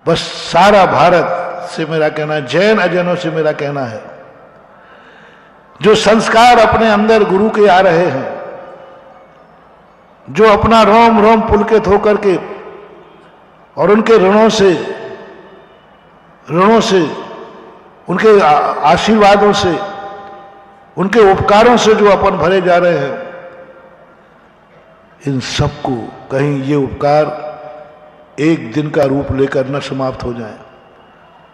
बस सारा भारत से मेरा कहना है, जैन अजैनों से मेरा कहना है, जो संस्कार अपने अंदर गुरु के आ रहे हैं, जो अपना रोम रोम पुलकित होकर के और उनके ऋणों से उनके आशीर्वादों से, उनके उपकारों से जो अपन भरे जा रहे हैं, इन सबको कहीं ये उपकार एक दिन का रूप लेकर न समाप्त हो जाए,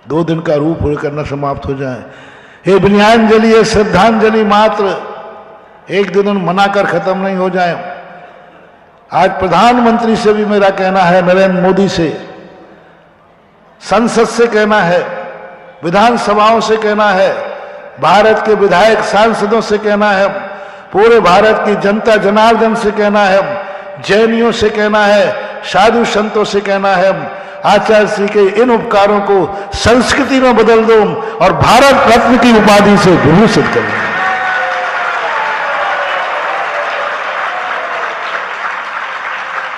2 दिन का रूप लेकर न समाप्त हो जाए। ये विनयांजलि, ये श्रद्धांजलि मात्र एक दिन मनाकर खत्म नहीं हो जाए। आज प्रधानमंत्री से भी मेरा कहना है, नरेंद्र मोदी से, संसद से कहना है, विधानसभाओं से कहना है, भारत के विधायक सांसदों से कहना है, पूरे भारत की जनता जनार्दन से कहना है, जैनियों से कहना है, साधु संतों से कहना है, आचार्य श्री के इन उपकारों को संस्कृति में बदल दो और भारत रत्न की उपाधि से विभूषित कर दो।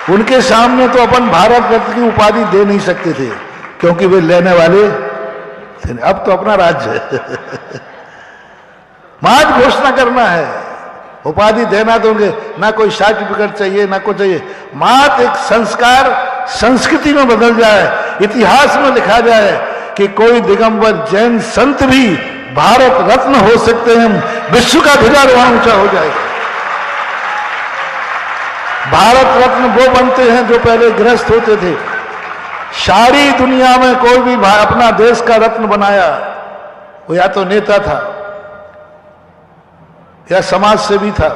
उनके सामने तो अपन भारत रत्न की उपाधि दे नहीं सकते थे, क्योंकि वे लेने वाले थे। अब तो अपना राज्य है। मात घोषणा करना है, उपाधि देना दोगे, ना कोई सर्टिफिकेट चाहिए ना कुछ चाहिए। मात एक संस्कार संस्कृति में बदल जाए, इतिहास में लिखा जाए कि कोई दिगंबर जैन संत भी भारत रत्न हो सकते हैं, विश्व का ध्वजारोहण ऊंचा हो जाएगा। भारत रत्न वो बनते हैं जो पहले गृहस्थ होते थे। सारी दुनिया में कोई भी अपना देश का रत्न बनाया, वो या तो नेता था या समाज सेवी था,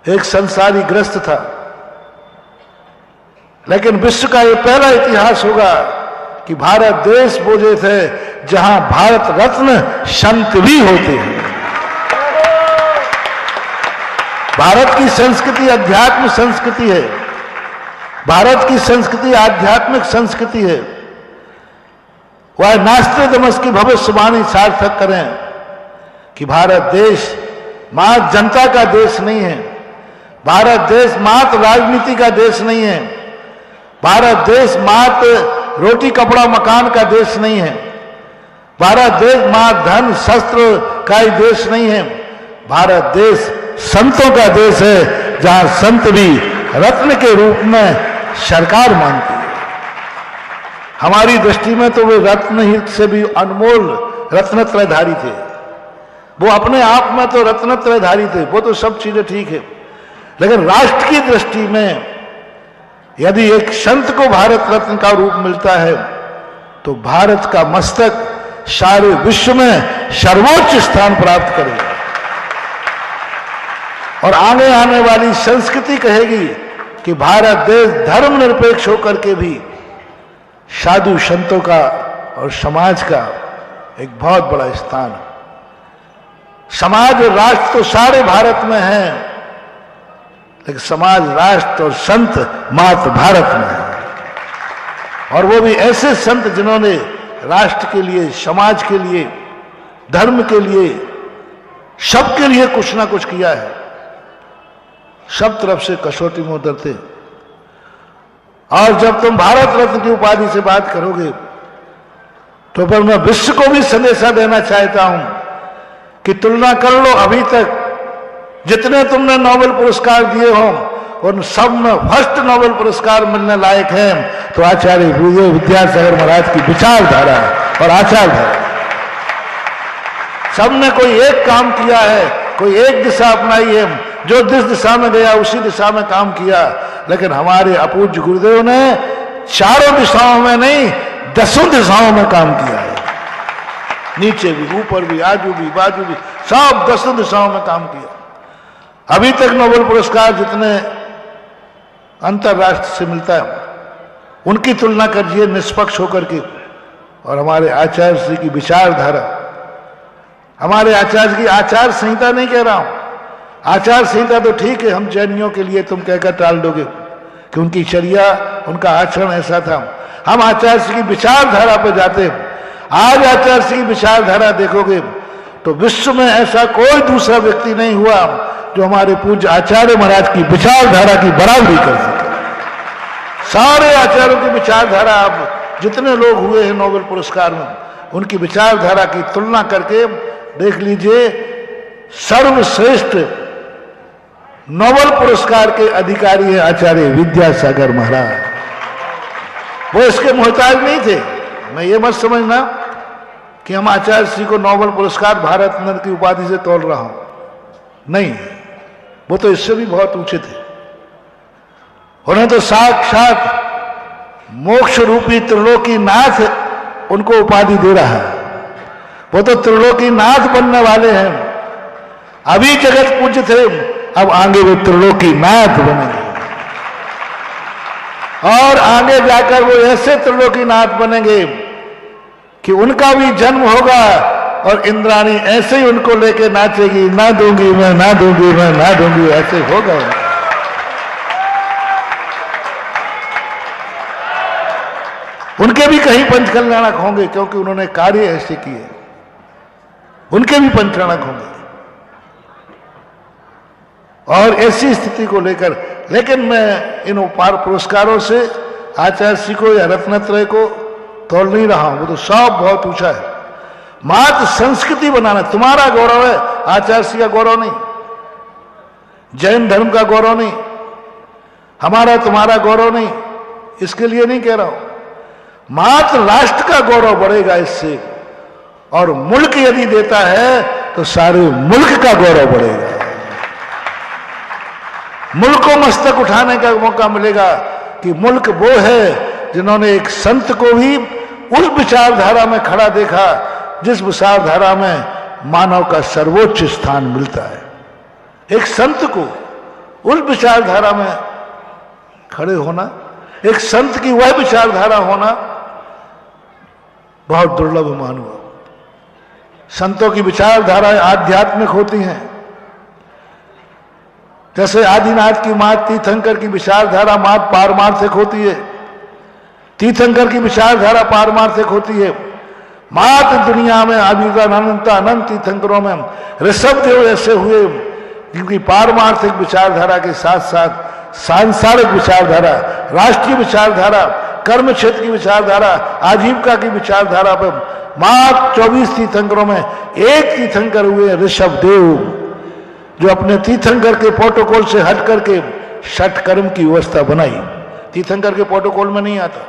एक संसारी ग्रस्त था। लेकिन विश्व का यह पहला इतिहास होगा कि भारत देश वो देश है जहां भारत रत्न संत भी होते हैं। भारत की संस्कृति अध्यात्म संस्कृति है, भारत की संस्कृति आध्यात्मिक संस्कृति है। वह नास्त्रोदमस की भविष्यवाणी सार्थक करें कि भारत देश मात्र जनता का देश नहीं है, भारत देश मात्र राजनीति का देश नहीं है, भारत देश मात्र रोटी कपड़ा मकान का देश नहीं है, भारत देश मात्र धन शस्त्र का ही देश नहीं है, भारत देश संतों का देश है, जहां संत भी रत्न के रूप में सरकार मानती है। हमारी दृष्टि में तो वे रत्न ही से भी अनमोल रत्नत्रयधारी थे। वो अपने आप में तो रत्नत्रयधारी थे, वो तो सब चीजें ठीक है। लेकिन राष्ट्र की दृष्टि में यदि एक संत को भारत रत्न का रूप मिलता है तो भारत का मस्तक सारे विश्व में सर्वोच्च स्थान प्राप्त करेगा। और आगे आने वाली संस्कृति कहेगी कि भारत देश धर्मनिरपेक्ष होकर के भी साधु संतों का और समाज का एक बहुत बड़ा स्थान है। समाज और राष्ट्र तो सारे भारत में है, लेकिन समाज, राष्ट्र और संत मात्र भारत में है। और वो भी ऐसे संत जिन्होंने राष्ट्र के लिए, समाज के लिए, धर्म के लिए, सबके लिए कुछ ना कुछ किया है। सब तरफ से कसौटी में उतरते। और जब तुम भारत रत्न की उपाधि से बात करोगे तो पर मैं विश्व को भी संदेशा देना चाहता हूं कि तुलना कर लो, अभी तक जितने तुमने नोबेल पुरस्कार दिए हो उन सब में फर्स्ट नोबेल पुरस्कार मिलने लायक है तो आचार्य विद्यासागर महाराज की विचारधारा और आचारधारा। सबने कोई एक काम किया है, कोई एक दिशा अपनाई है, जो जिस दिशा में गया उसी दिशा में काम किया। लेकिन हमारे अपूज्य गुरुदेव ने चारों दिशाओं में नहीं, 10 दिशाओं में काम किया है। नीचे भी, ऊपर भी, आजू भी, बाजू भी, सब 10 दिशाओं में काम किया। अभी तक नोबेल पुरस्कार जितने अंतरराष्ट्र से मिलता है उनकी तुलना करिए निष्पक्ष होकर के। और हमारे आचार्य श्री की विचारधारा, हमारे आचार्य की आचार संहिता नहीं कह रहा हूं, आचार संहिता तो ठीक है, हम जैनियों के लिए तुम कहकर टाल दोगे कि उनकी चर्या, उनका आचरण ऐसा था। हम आचार्य श्री की विचारधारा पर जाते हैं। आज आचार्य श्री की विचारधारा देखोगे तो विश्व में ऐसा कोई दूसरा व्यक्ति नहीं हुआ जो हमारे पूज्य आचार्य महाराज की विचारधारा की बराबरी कर सके। सारे आचार्यों की विचारधारा आप जितने लोग हुए हैं नोबेल पुरस्कार में, उनकी विचारधारा की तुलना करके देख लीजिए, सर्वश्रेष्ठ नोबेल पुरस्कार के अधिकारी हैं आचार्य विद्यासागर महाराज। वो इसके मोहताज नहीं थे। मैं ये मत समझना कि हम आचार्य श्री को नोबेल पुरस्कार भारत रत्न की उपाधि से तोल रहा हूं, नहीं, वो तो इससे भी बहुत ऊंचे थे। उन्हें तो साक्षात मोक्ष रूपी त्रिलोकी नाथ उनको उपाधि दे रहा है। वो तो त्रिलोकी नाथ बनने वाले हैं। अभी जगत पूज्य थे, अब आगे वो त्रिलोकी नाथ बनेंगे और आगे जाकर वो ऐसे त्रिलोकी नाथ बनेंगे कि उनका भी जन्म होगा और इंद्राणी ऐसे ही उनको लेके नाचेगी, ना दूंगी मैं, ना दूंगी मैं, ना दूंगी, ऐसे होगा। उनके भी कहीं पंचकल्याणक होंगे, क्योंकि उन्होंने कार्य ऐसे किए, उनके भी पंचकल्याणक होंगे। और ऐसी स्थिति को लेकर, लेकिन मैं इन उपहार पुरस्कारों से आचार्य श्री को या रत्नत्रय को तोल नहीं रहा हूं, वो तो सब बहुत ऊंचा है। मात्र संस्कृति बनाना तुम्हारा गौरव है, आचार्य श्री का गौरव नहीं, जैन धर्म का गौरव नहीं, हमारा तुम्हारा गौरव नहीं, इसके लिए नहीं कह रहा हूं। मात्र राष्ट्र का गौरव बढ़ेगा इससे, और मुल्क यदि देता है तो सारे मुल्क का गौरव बढ़ेगा। मुल्क को मस्तक उठाने का मौका मिलेगा कि मुल्क वो है जिन्होंने एक संत को भी उस विचारधारा में खड़ा देखा जिस विचारधारा में मानव का सर्वोच्च स्थान मिलता है। एक संत को उस विचारधारा में खड़े होना, एक संत की वह विचारधारा होना बहुत दुर्लभ मानव। संतों की विचारधाराएं आध्यात्मिक होती हैं। जैसे आदिनाथ की मात तीर्थंकर की विचारधारा मात पारमार्थिक होती है, तीर्थंकर की विचारधारा पारमार्थिक होती है। मात दुनिया में अनंत अनंत तीर्थंकरों में ऋषभदेव ऐसे हुए जिनकी पारमार्थिक विचारधारा के साथ साथ सांसारिक विचारधारा, राष्ट्रीय विचारधारा, कर्म क्षेत्र की विचारधारा, आजीविका की विचारधारा पर मात्र 24 तीर्थंकरों में एक तीर्थंकर हुए ऋषभदेव, जो अपने तीर्थंकर के प्रोटोकॉल से हट करके षट कर्म की व्यवस्था बनाई। तीर्थंकर के प्रोटोकॉल में नहीं आता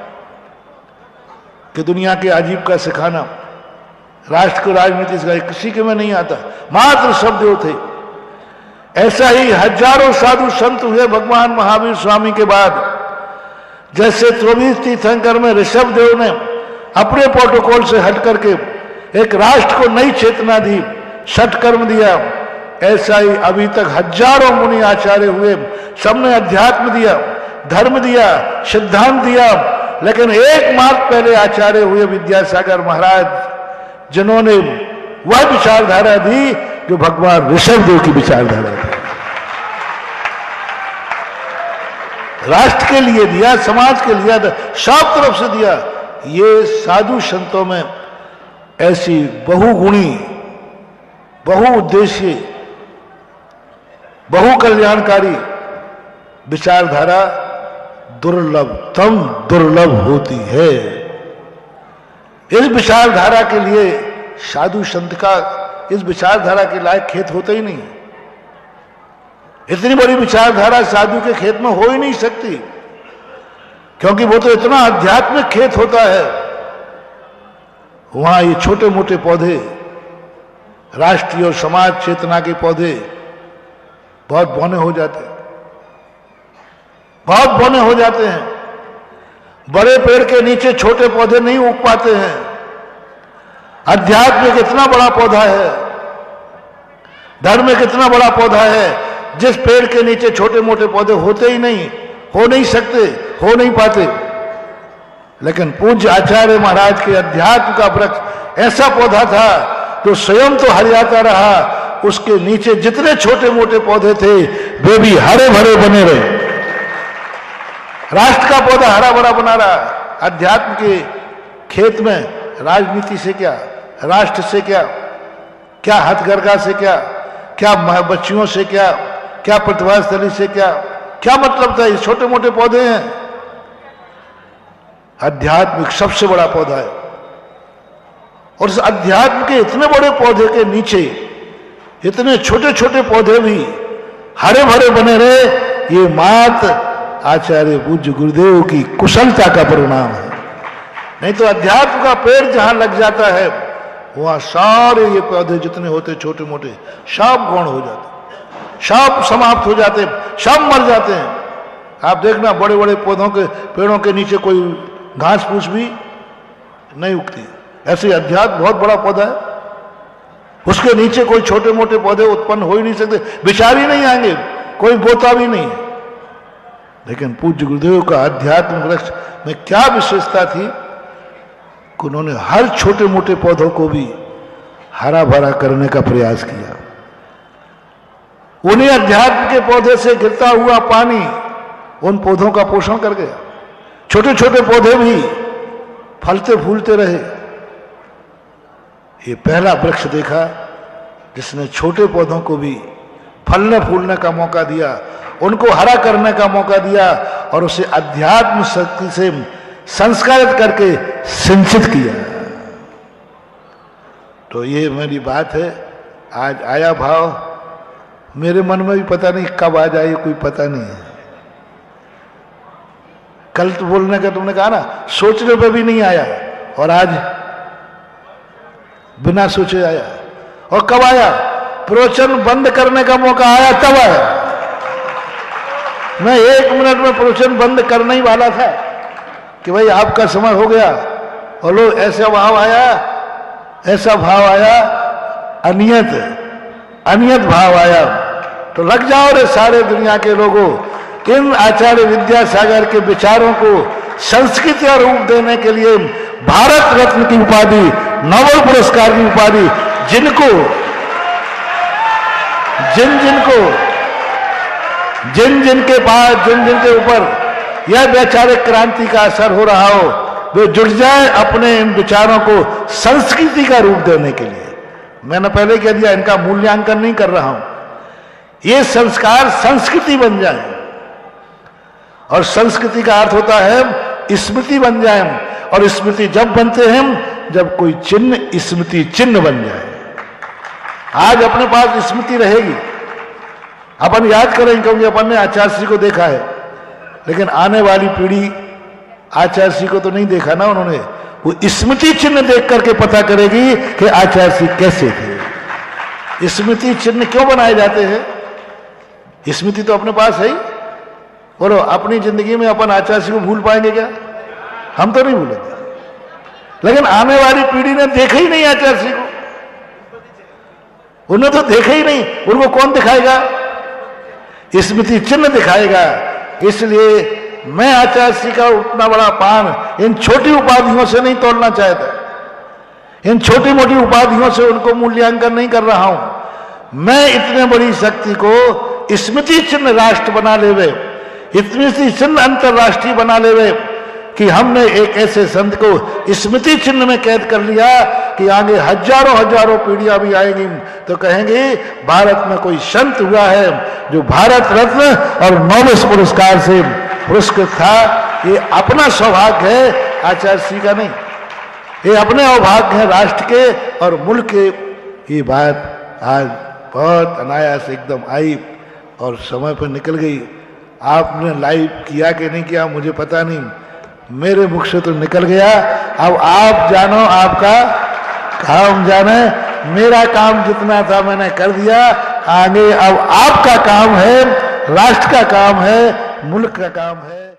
कि दुनिया के आजीविका सिखाना, राष्ट्र को राजनीति सिखाना, किसी के में नहीं आता, मात्र ऋषभदेव थे। ऐसा ही हजारों साधु संत हुए भगवान महावीर स्वामी के बाद। जैसे 24 तीर्थंकर में ऋषभदेव ने अपने प्रोटोकॉल से हट करके एक राष्ट्र को नई चेतना दी, षट कर्म दिया, ऐसा ही अभी तक हजारों मुनि आचार्य हुए, सबने अध्यात्म दिया, धर्म दिया, सिद्धांत दिया, लेकिन एकमात्र पहले आचार्य हुए विद्यासागर महाराज, जिन्होंने वह विचारधारा दी जो भगवान ऋषभदेव की विचारधारा थी। राष्ट्र के लिए दिया, समाज के लिए, सब तरफ से दिया। ये साधु संतों में ऐसी बहुगुणी, बहुउद्देश्य, बहु कल्याणकारी विचारधारा दुर्लभतम दुर्लभ होती है। इस विचारधारा के लिए साधु संत का इस विचारधारा के लायक खेत होता ही नहीं। इतनी बड़ी विचारधारा साधु के खेत में हो ही नहीं सकती, क्योंकि वो तो इतना आध्यात्मिक खेत होता है। वहां ये छोटे मोटे पौधे, राष्ट्रीय और समाज चेतना के पौधे बहुत बौने हो जाते हैं, बहुत बौने हो जाते हैं। बड़े पेड़ के नीचे छोटे पौधे नहीं उग पाते हैं। अध्यात्म एक इतना बड़ा पौधा है, धर्म एक इतना बड़ा पौधा है, जिस पेड़ के नीचे छोटे मोटे पौधे होते ही नहीं, हो नहीं सकते, हो नहीं पाते। लेकिन पूज्य आचार्य महाराज के अध्यात्म का वृक्ष ऐसा पौधा था जो स्वयं तो हरियाता रहा, उसके नीचे जितने छोटे मोटे पौधे थे वे भी हरे भरे बने रहे। राष्ट्र का पौधा हरा भरा बना रहा। अध्यात्म के खेत में राजनीति से क्या, राष्ट्र से क्या, क्या हथकरघा से क्या, क्या बच्चियों से क्या, क्या प्रतिभास्थली से क्या, क्या मतलब था? ये छोटे मोटे पौधे हैं। आध्यात्मिक सबसे बड़ा पौधा है। और इस अध्यात्म के इतने बड़े पौधे के नीचे इतने छोटे छोटे पौधे भी हरे भरे बने रहे, ये मात आचार्य पूज्य गुरुदेव की कुशलता का परिणाम है। नहीं तो अध्यात्म का पेड़ जहां लग जाता है वहां सारे ये पौधे जितने होते छोटे मोटे सब गौण हो जाते, सब समाप्त हो जाते, सब मर जाते हैं। आप देखना बड़े बड़े पौधों के पेड़ों के नीचे कोई घास फूस भी नहीं उगती। ऐसे अध्यात्म बहुत बड़ा पौधा है, उसके नीचे कोई छोटे मोटे पौधे उत्पन्न हो ही नहीं सकते, विचार ही नहीं आएंगे, कोई बोता भी नहीं। लेकिन पूज्य गुरुदेव का अध्यात्म वृक्ष में क्या विशेषता थी कि उन्होंने हर छोटे मोटे पौधों को भी हरा भरा करने का प्रयास किया। उन्हीं अध्यात्म के पौधे से गिरता हुआ पानी उन पौधों का पोषण कर गया। छोटे छोटे पौधे भी फलते फूलते रहे। ये पहला वृक्ष देखा जिसने छोटे पौधों को भी फलने फूलने का मौका दिया, उनको हरा करने का मौका दिया और उसे अध्यात्म शक्ति से संस्कारित करके सिंचित किया। तो ये मेरी बात है। आज आया भाव, मेरे मन में भी पता नहीं कब आ जाए, कोई पता नहीं है। कल तो बोलने का तुमने कहा ना, सोचने पे भी नहीं आया, और आज बिना सोचे आया। और कब आया? प्रवचन बंद करने का मौका आया तब आया। मैं 1 मिनट में प्रवचन बंद करने ही वाला था कि भाई आपका समय हो गया, और लो ऐसा भाव आया, ऐसा भाव आया, अनियत भाव आया। तो लग जाओ रे सारे दुनिया के लोगों, इन आचार्य विद्यासागर के विचारों को संस्कृति और रूप देने के लिए भारत रत्न की उपाधि, नोबेल पुरस्कार की उपाधि जिन जिन के पास, जिन के ऊपर यह वैचारिक क्रांति का असर हो रहा हो, वे जुट जाए अपने इन विचारों को संस्कृति का रूप देने के लिए। मैंने पहले कह दिया, इनका मूल्यांकन नहीं कर रहा हूं। ये संस्कार संस्कृति बन जाए, और संस्कृति का अर्थ होता है स्मृति बन जाए, और स्मृति जब बनते हैं जब कोई चिन्ह स्मृति चिन्ह बन जाए। आज अपने पास स्मृति रहेगी, अपन याद करेंगे क्योंकि अपन ने आचार्य श्री को देखा है, लेकिन आने वाली पीढ़ी आचार्य श्री को तो नहीं देखा ना उन्होंने। वो स्मृति चिन्ह देख करके पता करेगी कि आचार्य श्री कैसे थे। स्मृति चिन्ह क्यों बनाए जाते हैं? स्मृति तो अपने पास है ही। बोलो, अपनी जिंदगी में अपन आचार्य श्री को भूल पाएंगे क्या? हम तो नहीं भूलेंगे, लेकिन आने वाली पीढ़ी ने देखा ही नहीं आचार्य श्री को, उन्हें तो देखा ही नहीं। उनको कौन दिखाएगा? स्मृति चिन्ह दिखाएगा। इसलिए मैं आचार्य श्री का उतना बड़ा पान इन छोटी उपाधियों से नहीं तोड़ना चाहता, इन छोटी मोटी उपाधियों से उनको मूल्यांकन नहीं कर रहा हूं। मैं इतने बड़ी शक्ति को स्मृति चिन्ह राष्ट्र बना लेवे, स्मृति चिन्ह अंतरराष्ट्रीय बना लेवे कि हमने एक ऐसे संत को स्मृति चिन्ह में कैद कर लिया कि आगे हजारों पीढ़ियां भी आएंगी तो कहेंगे भारत में कोई संत हुआ है जो भारत रत्न और नोबेल पुरस्कार से पुरस्कृत था। ये अपना सौभाग्य है, आचार्य श्री का नहीं। ये अपने अभाग्य है राष्ट्र के और मुल्क के। ये बात आज बहुत अनायास एकदम आई और समय पर निकल गई। आपने लाइव किया कि नहीं किया मुझे पता नहीं, मेरे मुख से तो निकल गया। अब आप जानो, आपका काम जाने। मेरा काम जितना था मैंने कर दिया, आगे अब आपका काम है, राष्ट्र का काम है, मुल्क का काम है।